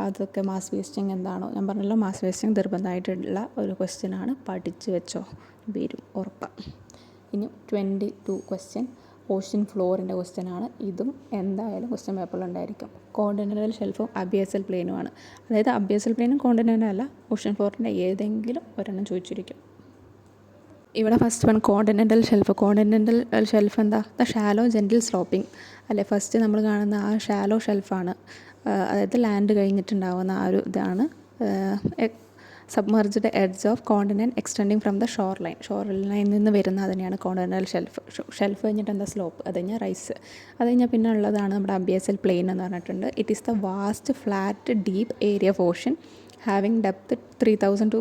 അതൊക്കെ. മാസ് വേസ്റ്റിംഗ് എന്താണോ ഞാൻ പറഞ്ഞല്ലോ, മാസ് വേസ്റ്റിംഗ് നിർബന്ധമായിട്ടുള്ള ഒരു ക്വസ്റ്റ്യനാണ്. പഠിച്ചു വെച്ചോ, വരും ഉറപ്പാണ്. ഇനി 22 ക്വസ്റ്റ്യൻ ഓഷ്യൻ ഫ്ലോറിൻ്റെ ക്വസ്റ്റ്യനാണ്. ഇതും എന്തായാലും ക്വസ്റ്റ്യൻ പേപ്പറിലുണ്ടായിരിക്കും. കോണ്ടിനെൻ്റൽ ഷെൽഫും അബിയസൽ പ്ലെയിനുമാണ്. അതായത് അബിയസൽ പ്ലെയിനും കോണ്ടിനെൻ്റൽ അല്ല, ഓഷ്യൻ ഫ്ലോറിൻ്റെ ഏതെങ്കിലും ഒരെണ്ണം ചോദിച്ചിരിക്കും. ഇവിടെ ഫസ്റ്റ് വൺ കോണ്ടിനെൻ്റൽ ഷെൽഫ് എന്താ? ദ ഷാലോ ജെൻറ്റിൽ സ്ലോപ്പിംഗ് അല്ലേ? ഫസ്റ്റ് നമ്മൾ കാണുന്ന ആ ഷാലോ ഷെൽഫാണ്, അതായത് ലാൻഡ് കഴിഞ്ഞിട്ടുണ്ടാകുന്ന ആ ഒരു ഇതാണ്. Submerged edge of continent extending from the shore ലൈനിൽ നിന്ന് വരുന്ന അതിനെയാണ് കോണ്ടിനെൻ്റൽ ഷെൽഫ് കഴിഞ്ഞിട്ട് എന്താ? സ്ലോപ്പ്, അത് കഴിഞ്ഞാൽ റൈസ്, അത് കഴിഞ്ഞാൽ പിന്നെ ഉള്ളതാണ് നമ്മുടെ അബിയസൽ പ്ലെയിൻ എന്ന് പറഞ്ഞിട്ടുണ്ട്. It is the vast flat deep area of ocean having depth 3000 to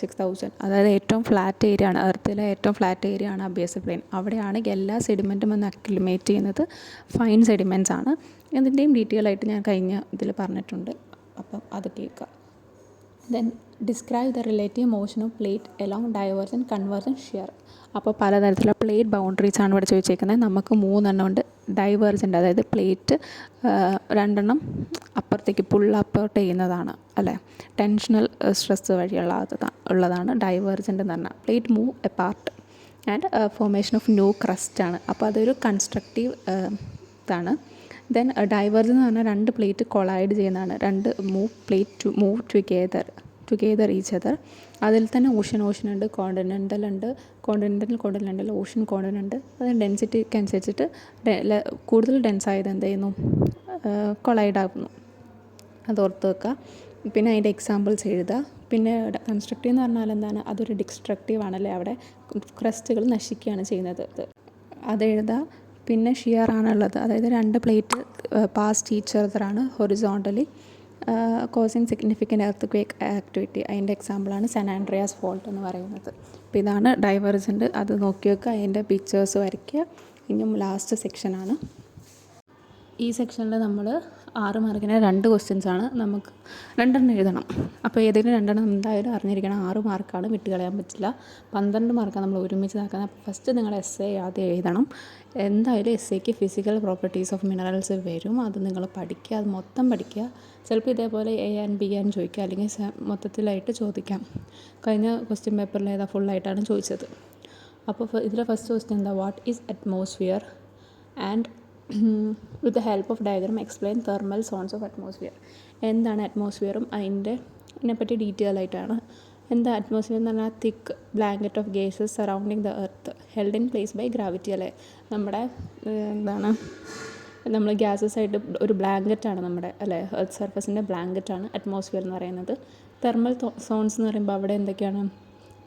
6000. അതായത് ഏറ്റവും ഫ്ലാറ്റ് ഏരിയ ആണ്, എർത്തിലെ ഏറ്റവും ഫ്ലാറ്റ് ഏരിയ ആണ് അബിയസൽ പ്ലെയിൻ. അവിടെയാണ് എല്ലാ സെഡിമെൻറ്റും ഒന്ന് അക്യുമുലേറ്റ് ചെയ്യുന്നത്. ഫൈൻ സെഡിമെൻറ്റ്സ് ആണ്. ഇതിൻ്റെയും ഡീറ്റെയിൽ ആയിട്ട് ഞാൻ കഴിഞ്ഞ ഇതിൽ പറഞ്ഞിട്ടുണ്ട്, അപ്പം അത് കേൾക്കുക. Then describe the relative motion of plate along divergent convergent shear. അപ്പോൾ പലതരത്തിലുള്ള പ്ലേറ്റ് ബൗണ്ടറീസ് ആണ് ഇവിടെ ചോദിച്ചേക്കുന്നത്. നമുക്ക് 3 ഉണ്ട്. ഡൈവേർജൻ്റ്, അതായത് പ്ലേറ്റ് 2 അപ്പുറത്തേക്ക് അപ്പുറത്ത് ചെയ്യുന്നതാണ് അല്ലേ, ടെൻഷണൽ സ്ട്രെസ് ഉള്ളതാണ് ഡൈവേർജൻ്റ് എന്ന് പറഞ്ഞാൽ. Plate move apart and formation of new crest ആണ്. അപ്പോൾ അതൊരു കൺസ്ട്രക്റ്റീവ് ഇതാണ്. ദെൻ ഡൈവേർജൻ എന്ന് പറഞ്ഞാൽ 2 പ്ലേറ്റ് കൊളൈഡ് ചെയ്യുന്നതാണ്. Move together each other. അതിൽ തന്നെ ഓഷൻ ഉണ്ട്, കോണ്ടിനെൻ്റൽ ഉണ്ട്, ഓഷൻ കോണ്ടിനെൻ്റ്. അത് ഡെൻസിറ്റിക്ക് അനുസരിച്ചിട്ട് കൂടുതൽ ഡെൻസ് ആയത് എന്ത് ചെയ്യുന്നു, കൊളൈഡ് ആകുന്നു. അത് ഓർത്ത് വെക്കുക. പിന്നെ അതിൻ്റെ എക്സാമ്പിൾസ് എഴുതുക. പിന്നെ കൺസ്ട്രക്റ്റീവ് എന്ന് പറഞ്ഞാൽ എന്താണ്, അതൊരു ഡിസ്ട്രക്റ്റീവ് ആണല്ലേ, അവിടെ ക്രസ്റ്റുകൾ നശിക്കുകയാണ് ചെയ്യുന്നത്, അതെഴുതുക. പിന്നെ ഷിയർ ആണുള്ളത്, അതായത് 2 പ്ലേറ്റ് പാസ്റ്റ് ഈച്ച് അതറാണ് horizontally causing significant earthquake activity. അതിൻ്റെ എക്സാമ്പിളാണ് സാൻ ആൻഡ്രിയാസ് ഫോൾട്ട് എന്ന് പറയുന്നത്. അപ്പോൾ ഇതാണ് ഡൈവേർജൻ്റ്. അത് നോക്കി വെക്കുക, അതിൻ്റെ പിക്ചേഴ്സ് വരയ്ക്കുക. ഇനിയും ലാസ്റ്റ് സെക്ഷനാണ്. ഈ സെക്ഷനിൽ നമ്മൾ 6 മാർക്കിന് 2 ക്വസ്റ്റ്യൻസ് ആണ്, നമുക്ക് 2 എഴുതണം. അപ്പോൾ ഏതെങ്കിലും 2 എന്തായാലും അറിഞ്ഞിരിക്കണം. 6 മാർക്കാണ്, വിട്ടുകളയാൻ പറ്റില്ല. 12 മാർക്കാണ് നമ്മൾ ഒരുമിച്ച് നടക്കുന്നത്. അപ്പോൾ ഫസ്റ്റ് നിങ്ങൾ എസ്സേ ആദ്യം എഴുതണം. എന്തായാലും എസ്സേക്ക് ഫിസിക്കൽ പ്രോപ്പർട്ടീസ് ഓഫ് മിനറൽസ് വരും. അത് നിങ്ങൾ പഠിക്കുക, അത് മൊത്തം പഠിക്കുക. ചിലപ്പോൾ ഇതേപോലെ എ ആൻഡ് ബി ആൻഡ് ചോദിക്കുക, അല്ലെങ്കിൽ മൊത്തത്തിലായിട്ട് ചോദിക്കാം. കഴിഞ്ഞ ക്വസ്റ്റ്യൻ പേപ്പറിൽ ഏതാ ഫുള്ളായിട്ടാണ് ചോദിച്ചത്. അപ്പോൾ ഇതിലെ ഫസ്റ്റ് ക്വസ്റ്റ്യൻ എന്താ, what is atmosphere and with the help of diagram explain thermal zones of atmosphere. എന്താണ് അറ്റ്മോസ്ഫിയറും അതിനെപ്പറ്റി ഡീറ്റെയിൽ ആയിട്ടാണ്. എന്താ അറ്റ്മോസ്ഫിയർ എന്ന് പറഞ്ഞാൽ thick blanket of gases surrounding the earth held in place by gravity അല്ലേ. നമ്മുടെ നമ്മൾ ഗ്യാസസ് ആയിട്ട് ഒരു ബ്ലാങ്കറ്റാണ് നമ്മുടെ അല്ലേ, എർത്ത് സർഫസിൻ്റെ ബ്ലാങ്കറ്റാണ് അറ്റ്മോസ്ഫിയർ എന്ന് പറയുന്നത്. തെർമൽ സോൺസ് എന്ന് പറയുമ്പോൾ അവിടെ എന്തൊക്കെയാണ്,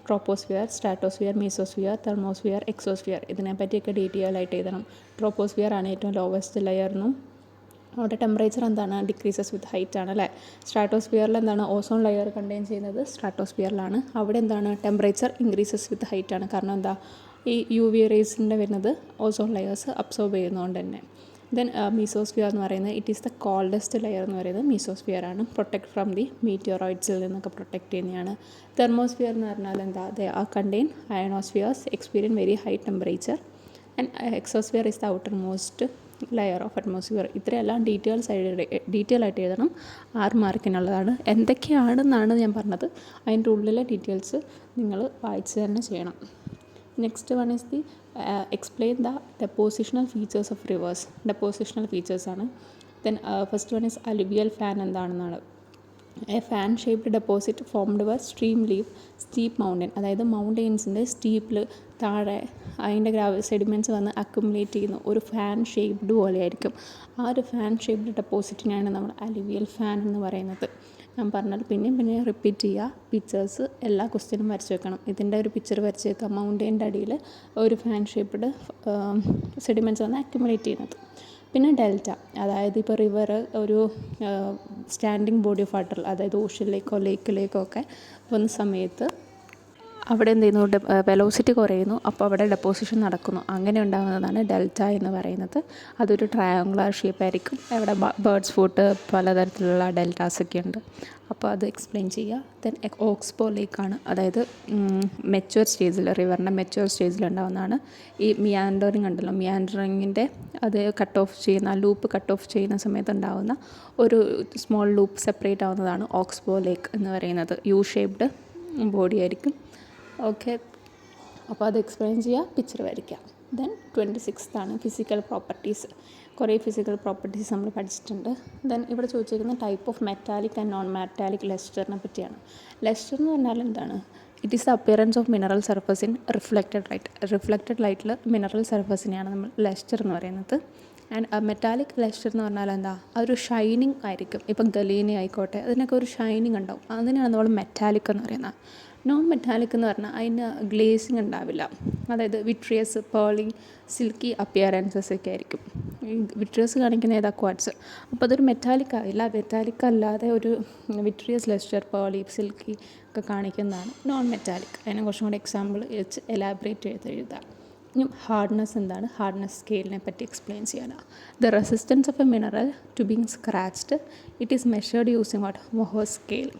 troposphere, stratosphere, mesosphere, thermosphere, exosphere. ഇതിനെപ്പറ്റിയൊക്കെ ഡീറ്റെയിൽ ആയിട്ട് എഴുതണം. ട്രോപ്പോസ്ഫിയർ ആണ് ഏറ്റവും ലോവസ്റ്റ് ലെയർ എന്നും അവിടെ ടെമ്പറേച്ചർ എന്താണ് ഡിക്രീസസ് വിത്ത് ഹൈറ്റ് ആണ് അല്ലേ. സ്ട്രാറ്റോസ്ഫിയറിൽ എന്താണ് ഓസോൺ ലെയർ കണ്ടെയ്ൻ ചെയ്യുന്നത് സ്ട്രാറ്റോസ്ഫിയറിലാണ്. അവിടെ എന്താണ് ടെമ്പറേച്ചർ ഇൻക്രീസസ് വിത്ത് ഹൈറ്റ് ആണ്. കാരണം എന്താ, ഈ UV റേസിൻ്റെ വരുന്നത് ഓസോൺ ലെയേഴ്സ് അബ്സോർബ് ചെയ്യുന്നതുകൊണ്ട് തന്നെ. ദെൻ മീസോസ്ഫിയർ എന്ന് പറയുന്നത് it is the coldest layer എന്ന് പറയുന്നത് മീസോസ്ഫിയർ ആണ്. പ്രൊട്ടക്ട് ഫ്രം ദി മീറ്റിയോറോയിഡ്സിൽ നിന്നൊക്കെ പ്രൊട്ടക്ട് ചെയ്യുന്നതാണ്. തെർമോസ്ഫിയർ എന്ന് പറഞ്ഞാൽ എന്താ, they are contain ionospheres experience very high temperature and exosphere is the outermost layer of atmosphere. ഇത്രയെല്ലാം ഡീറ്റെയിൽ ആയിട്ട് എഴുതണം. 6 മാർക്കിനുള്ളതാണ്. എന്തൊക്കെയാണെന്നാണ് ഞാൻ പറഞ്ഞത്, അതിൻ്റെ ഉള്ളിലെ ഡീറ്റെയിൽസ് നിങ്ങൾ വായിച്ച് തന്നെ ചെയ്യണം. Next one is the explain the depositional features of rivers. Depositional features ആണ്. Then first one is alluvial fan എന്താണെന്നാണ്. A fan shaped deposit formed by stream leave steep mountain. അതായത് മൗണ്ടെയിൻസിൻ്റെ സ്റ്റീപ്പിൽ താഴെ അതിൻ്റെ സെഡിമെൻറ്റ്സ് വന്ന് അക്യുമുലേറ്റ് ചെയ്യുന്ന ഒരു ഫാൻ ഷേപ്ഡ് പോലെയായിരിക്കും. ആ ഒരു ഫാൻ ഷേപ്ഡ് ഡെപ്പോസിറ്റിനെയാണ് നമ്മൾ അലുവിയൽ ഫാൻ എന്ന് പറയുന്നത്. ഞാൻ പറഞ്ഞാൽ പിന്നെ റിപ്പീറ്റ് ചെയ്യുക. പിക്ചേഴ്സ് എല്ലാ ക്വസ്റ്റ്യനും വരച്ച് വെക്കണം. ഇതിൻ്റെ ഒരു പിക്ചർ വരച്ച് വെക്കുക. മൗണ്ടെയിൻ്റെ അടിയിൽ ഒരു ഫാൻ ഷേപ്ഡ് സെഡിമെൻറ്റ്സ് വന്ന് അക്യുമുലേറ്റ് ചെയ്യുന്നത്. പിന്നെ ഡെൽറ്റ, അതായത് ഇപ്പോൾ റിവർ ഒരു സ്റ്റാൻഡിങ് ബോഡി ഓഫ് വാട്ടർ, അതായത് ഓഷ്യനിലേക്കോ ലേക്കിലേക്കോ ഒക്കെ വന്ന സമയത്ത് അവിടെ എന്ത് ചെയ്യുന്നു, വെലോസിറ്റി കുറയുന്നു. അപ്പോൾ അവിടെ ഡെപ്പോസിഷൻ നടക്കുന്നു. അങ്ങനെ ഉണ്ടാകുന്നതാണ് ഡെൽറ്റ എന്ന് പറയുന്നത്. അതൊരു ട്രയാങ്കുലർ ഷേപ്പായിരിക്കും. അവിടെ ബേർഡ്സ് ഫുട്ട് പലതരത്തിലുള്ള ഡെൽറ്റാസൊക്കെ ഉണ്ട്. അപ്പോൾ അത് എക്സ്പ്ലെയിൻ ചെയ്യുക. ദെൻ ഓക്സ്ബോ ലേക്കാണ്, അതായത് മെച്യൂർ സ്റ്റേജിൽ, റിവറിൻ്റെ മെച്യൂർ സ്റ്റേജിൽ ഉണ്ടാകുന്നതാണ്. ഈ മിയാൻഡറിങ് ഉണ്ടല്ലോ, മിയാൻഡറിങ്ങിൻ്റെ അത് ലൂപ്പ് കട്ട് ഓഫ് ചെയ്യുന്ന സമയത്ത് ഉണ്ടാകുന്ന ഒരു സ്മോൾ ലൂപ്പ് സെപ്പറേറ്റ് ആവുന്നതാണ് ഓക്സ്ബോ ലേക്ക് എന്ന് പറയുന്നത്. യു ഷേപ്ഡ് ബോഡി ആയിരിക്കും. ഓക്കെ, അപ്പോൾ അത് എക്സ്പ്ലെയിൻ ചെയ്യുക, പിക്ചർ വരയ്ക്കുക. ദെൻ 26th ആണ് ഫിസിക്കൽ പ്രോപ്പർട്ടീസ്. കുറേ ഫിസിക്കൽ പ്രോപ്പർട്ടീസ് നമ്മൾ പഠിച്ചിട്ടുണ്ട്. ദെൻ ഇവിടെ ചോദിച്ചിരിക്കുന്ന type of metallic and non metallic ലെസ്റ്ററിനെ പറ്റിയാണ്. ലെസ്റ്റർ എന്ന് പറഞ്ഞാൽ എന്താണ്, it is the appearance of mineral surface in reflected light. Reflected ലൈറ്റിൽ മിനറൽ സർഫസിനെയാണ് നമ്മൾ ലെസ്റ്റർ എന്ന് പറയുന്നത്. ആൻഡ് മെറ്റാലിക് ലെസ്റ്റർ എന്ന് പറഞ്ഞാൽ എന്താ, അതൊരു ഷൈനിങ് ആയിരിക്കും. ഇപ്പം ഗലീന ആയിക്കോട്ടെ, അതിനൊക്കെ ഒരു ഷൈനിങ് ഉണ്ടാവും. അതിനെയാണ് നമ്മൾ മെറ്റാലിക് എന്ന് പറയുന്നത്. നോൺ മെറ്റാലിക് എന്ന് പറഞ്ഞാൽ അതിന് ഗ്ലേസിങ് ഉണ്ടാവില്ല. അതായത് വിട്രിയസ്, പേളി, സിൽക്കി അപ്പിയറൻസസ് ഒക്കെ ആയിരിക്കും. ഈ വിട്രിയസ് കാണിക്കുന്ന ഏതാ, ക്വാർട്സ്. അപ്പോൾ അതൊരു മെറ്റാലിക് ആവില്ല. മെറ്റാലിക് അല്ലാതെ ഒരു വിട്രിയസ് ലെസ്റ്റർ, പേളി, സിൽക്കി ഒക്കെ കാണിക്കുന്നതാണ് നോൺ മെറ്റാലിക്. അതിനെ കുറച്ചും കൂടി എക്സാമ്പിൾ വെച്ച് എലാബറേറ്റ് ചെയ്ത് എഴുതാം. ഇനി ഹാർഡ്നെസ് എന്താണ്, ഹാർഡ്നെസ് സ്കെയിലിനെ പറ്റി എക്സ്പ്ലെയിൻ ചെയ്യാനാണ്. The resistance of a mineral to being scratched it is measured using what, Mohs scale.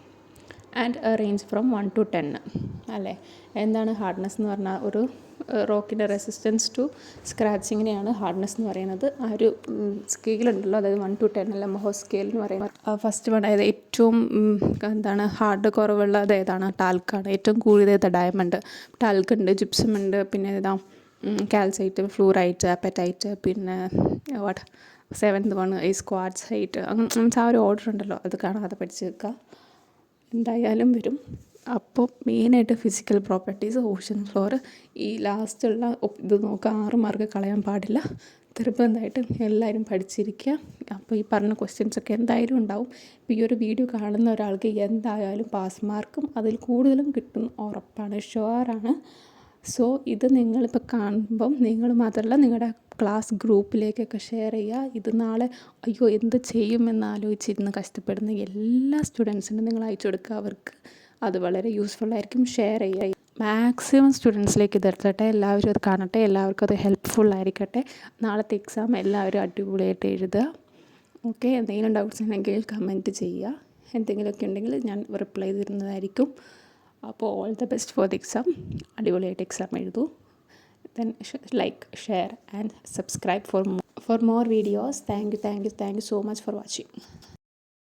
And range from 1 to 10 അല്ലേ. എന്താണ് ഹാർഡ്നെസ് എന്ന് പറഞ്ഞാൽ ഒരു റോക്കിൻ്റെ റെസിസ്റ്റൻസ് ടു സ്ക്രാച്ചിങ്ങിനെയാണ് ഹാർഡ്നെസ് എന്ന് പറയുന്നത്. ആ ഒരു സ്കെയിലുണ്ടല്ലോ, അതായത് 1 to 10 അല്ല മൊഹോ സ്കെയിൽ എന്ന് പറയുന്നത്. ഫസ്റ്റ് വൺ അതായത് ഏറ്റവും എന്താണ് ഹാർഡ് കുറവുള്ളത് ഏതാണ്? ടാൽക്കാണ്. ഏറ്റവും കൂടിയത് ഡയമണ്ട്. ടാൽക്ക് ഉണ്ട്, ജിപ്സം ഉണ്ട്, പിന്നെ ഏതാ കാൽസൈറ്റ്, ഫ്ലൂറൈറ്റ്, അപ്പറ്റൈറ്റ്, പിന്നെ വാട്ട് 7th വൺ ഈ സ്ക്വാഡ്സ് ഹൈറ്റ്. അങ്ങനെ ആ ഒരു ഓർഡർ ഉണ്ടല്ലോ, അത് കാണാതെ പഠിച്ച് വെക്കുക. എന്തായാലും വരും. അപ്പോൾ മെയിനായിട്ട് ഫിസിക്കൽ പ്രോപ്പർട്ടീസ്, ഓഷൻ ഫ്ലോർ, ഈ ലാസ്റ്റുള്ള ഇത് നോക്കുക. 6 മാർക്ക് കളയാൻ പാടില്ല. നിർബന്ധമായിട്ടും എല്ലാവരും പഠിച്ചിരിക്കുക. അപ്പോൾ ഈ പറഞ്ഞ ക്വസ്റ്റ്യൻസൊക്കെ എന്തായാലും ഉണ്ടാവും. ഇപ്പോൾ ഈ ഒരു വീഡിയോ കാണുന്ന ഒരാൾക്ക് എന്തായാലും പാസ് മാർക്കും അതിൽ കൂടുതലും കിട്ടും, ഉറപ്പാണ്, ഷുവറാണ്. സോ ഇത് നിങ്ങളിപ്പോൾ കാണുമ്പം നിങ്ങൾ മാത്രമല്ല നിങ്ങളുടെ ക്ലാസ് ഗ്രൂപ്പിലേക്കൊക്കെ ഷെയർ ചെയ്യുക. ഇത് നാളെ അയ്യോ എന്ത് ചെയ്യുമെന്ന് ആലോചിച്ചിരുന്ന് കഷ്ടപ്പെടുന്ന എല്ലാ സ്റ്റുഡൻസിനും നിങ്ങൾ അയച്ചു കൊടുക്കുക. അവർക്ക് അത് വളരെ യൂസ്ഫുൾ ആയിരിക്കും. ഷെയർ ചെയ്യുക. മാക്സിമം സ്റ്റുഡൻസിലേക്ക് ഇതെത്തട്ടെ. എല്ലാവരും അത് കാണട്ടെ. എല്ലാവർക്കും അത് ഹെൽപ്ഫുൾ ആയിരിക്കട്ടെ. നാളത്തെ എക്സാം എല്ലാവരും അടിപൊളിയായിട്ട് എഴുതുക. ഓക്കെ. എന്തെങ്കിലും ഡൗട്ട്സ് ഉണ്ടെങ്കിൽ കമൻറ്റ് ചെയ്യുക. എന്തെങ്കിലുമൊക്കെ ഉണ്ടെങ്കിൽ ഞാൻ റിപ്ലൈ തരുന്നതായിരിക്കും. അപ്പോൾ all the best for the exam. അടിപൊളിയായിട്ട് exam എഴുതൂ. Then like, share and subscribe for more videos. Thank you so much for watching.